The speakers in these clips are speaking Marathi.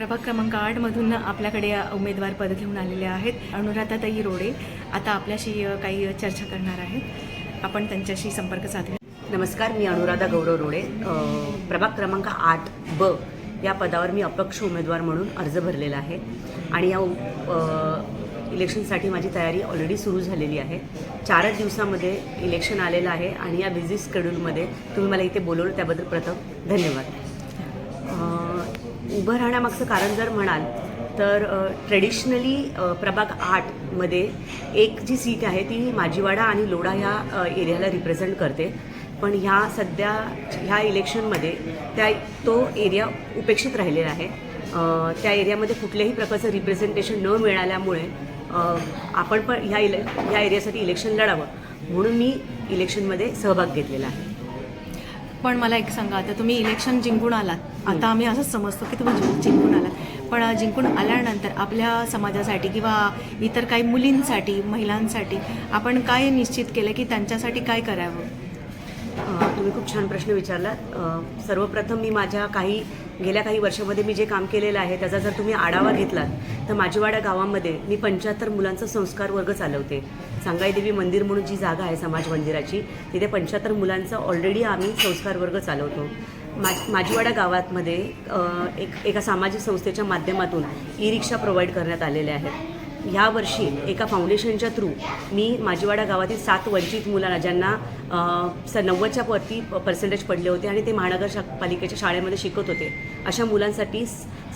प्रभाग क्रमांक 8 मधून आपल्याकडे उमेदवार पद घेऊन आलेले आहेत अनुराधाताई रोडे. आता आपल्याशी काही चर्चा करणार आहेत. आपण त्यांच्याशी संपर्क साधूया. नमस्कार, मी अनुराधा गौरव रोडे. प्रभाग क्रमांक 8B या पदावर मी अपक्ष उमेदवार म्हणून अर्ज भरलेला आहे आणि या इलेक्शनसाठी माझी तयारी ऑलरेडी सुरू झालेली आहे. 4 दिवसामध्ये इलेक्शन आलेलं आहे आणि या बिझी शेड्यूलमध्ये तुम्ही मला इथे बोलवलं त्याबद्दल प्रथम धन्यवाद. उभं राहण्यामागचं कारण जर म्हणाल तर ट्रेडिशनली प्रभाग 8मध्ये एक जी सीट आहे ती माजीवाडा आणि लोढा ह्या एरियाला रिप्रेझेंट करते. पण ह्या इलेक्शनमध्ये तो एरिया उपेक्षित राहिलेला आहे. त्या एरियामध्ये कुठल्याही प्रकारचं रिप्रेझेंटेशन न मिळाल्यामुळे आपण पण ह्या एरियासाठी इलेक्शन लढावं म्हणून मी इलेक्शनमध्ये सहभाग घेतलेला आहे. पण मला एक सांगा, आता तुम्ही इलेक्शन जिंकून आलात. आता आम्ही असंच समजतो की तुम्ही जिंकून आलात, पण जिंकून आल्यानंतर आपल्या समाजासाठी किंवा इतर काही मुलींसाठी, महिलांसाठी आपण काय निश्चित केलं की त्यांच्यासाठी काय करावं? तुम्ही खूप छान प्रश्न विचारलात. सर्वप्रथम मी माझ्या गेल्या काही वर्षामध्ये मी जे काम केलेलं आहे त्याचा जर तुम्ही आढावा घेतलात तर माजीवाडा गावामध्ये मी 75 मुलांचा संस्कार वर्ग चालवते. सांगाईदेवी मंदिर म्हणून जी जागा आहे समाज मंदिराची, तिथे 75 मुलांचा ऑलरेडी आम्ही संस्कार वर्ग चालवतो. माजीवाडा गावामध्ये एका सामाजिक संस्थेच्या माध्यमातून ई रिक्षा प्रोव्हाइड करण्यात आलेल्या आहेत. ह्या वर्षी एका फाउंडेशनच्या थ्रू मी माजीवाडा गावातील 7 वंचित मुलांना ज्यांना 90च्या वरती पर्सेंटेज पडले होते आणि ते महानगरपालिकेच्या शाळेमध्ये शिकत होते, अशा मुलांसाठी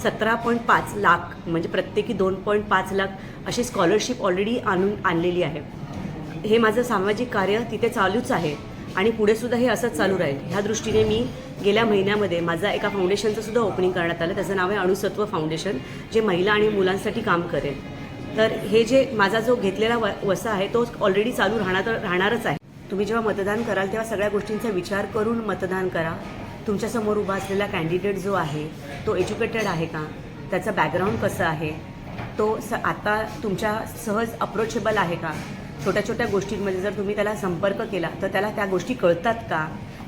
17.5 लाख म्हणजे प्रत्येकी 2.5 लाख अशी स्कॉलरशिप ऑलरेडी आणलेली आहे. हे माझं सामाजिक कार्य तिथे चालूच आहे आणि पुढेसुद्धा हे असंच चालू राहील. ह्या दृष्टीने मी गेल्या महिन्यामध्ये माझा एका फाउंडेशनचं सुद्धा ओपनिंग करण्यात आलं. त्याचं नाव आहे अणुसत्व फाउंडेशन, जे महिला आणि मुलांसाठी काम करेल. तर हे जे माझा जो घेतलेला वसा आहे तो ऑलरेडी चालू राहणारच आहे. तुम्ही जेव्हा मतदान कराल तेव्हा सगळ्या गोष्टींचा विचार करून मतदान करा. तुमच्यासमोर उभा असलेला कॅन्डिडेट जो आहे तो एज्युकेटेड आहे का, त्याचा बॅकग्राऊंड कसं आहे, तो आता तुमच्या सहज अप्रोचेबल आहे का, छोट्या छोट्या गोष्टींमध्ये जर तुम्ही त्याला संपर्क केला तर त्याला त्या गोष्टी कळतात का.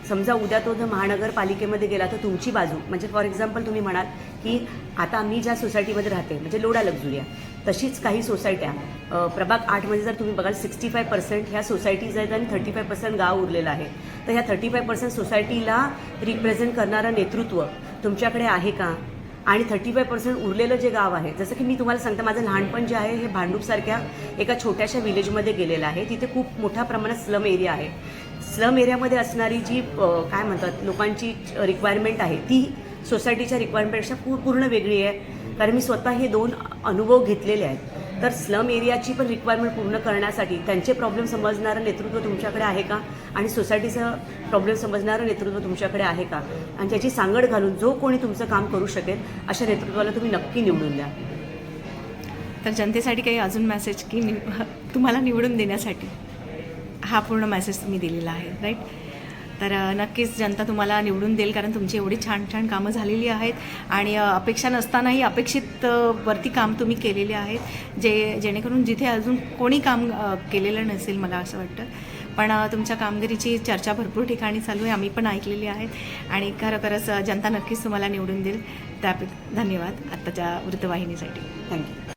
समजा उद्या तो जर महानगरपालिकेमध्ये गेला तर तुमची बाजू, म्हणजे फॉर एक्झाम्पल तुम्ही म्हणाल की आता मी ज्या सोसायटीमध्ये राहते म्हणजे लोढा लक्झुरिया, तशीच काही सोसायट्या प्रभाग 8मध्ये जर तुम्ही बघाल 65% ह्या सोसायटीज आहेत आणि 35% गाव उरलेलं आहे. तर ह्या 35% सोसायटीला रिप्रेझेंट करणारं नेतृत्व तुमच्याकडे आहे का. आणि 35% उरलेलं जे गाव आहे, जसं की मी तुम्हाला सांगते, माझं लहानपण जे आहे हे भांडूपसारख्या एका छोट्याशा विलेजमध्ये गेलेलं आहे. तिथे खूप मोठ्या प्रमाणात स्लम एरिया आहे. स्लम एरियामध्ये असणारी जी काय म्हणतात लोकांची रिक्वायरमेंट आहे ती सोसायटीच्या रिक्वायरमेंटपेक्षा पूर्ण वेगळी आहे. कारण मी स्वतः हे 2 अनुभव घेतलेले आहेत. तर स्लम एरियाची पण रिक्वायरमेंट पूर्ण करण्यासाठी त्यांचे प्रॉब्लेम समजणारं नेतृत्व तुमच्याकडे आहे का आणि सोसायटीचं प्रॉब्लेम समजणारं नेतृत्व तुमच्याकडे आहे का, आणि त्याची सांगड घालून जो कोणी तुमचं काम करू शकेल अशा नेतृत्वाला तुम्ही नक्की निवडून द्या. तर जनतेसाठी काही अजून मेसेज की तुम्हाला निवडून देण्यासाठी हा पूर्ण मेसेज तुम्ही दिलेला आहे, राईट? तर नक्कीच जनता तुम्हाला निवडून देईल, कारण तुमची एवढी छान छान कामं झालेली आहेत आणि अपेक्षा नसतानाही अपेक्षित वरती काम तुम्ही केलेले आहेत, जेणेकरून जिथे अजून कोणी काम केलेलं नसेल मला असं वाटतं. पण तुमच्या कामगिरीची चर्चा भरपूर ठिकाणी चालू आहे, आम्ही पण ऐकलेली आहेत आणि खरोखरच जनता नक्कीच तुम्हाला निवडून देईल. त्याबद्दल धन्यवाद आत्ताच्या वृत्तवाहिनीसाठी. थँक्यू.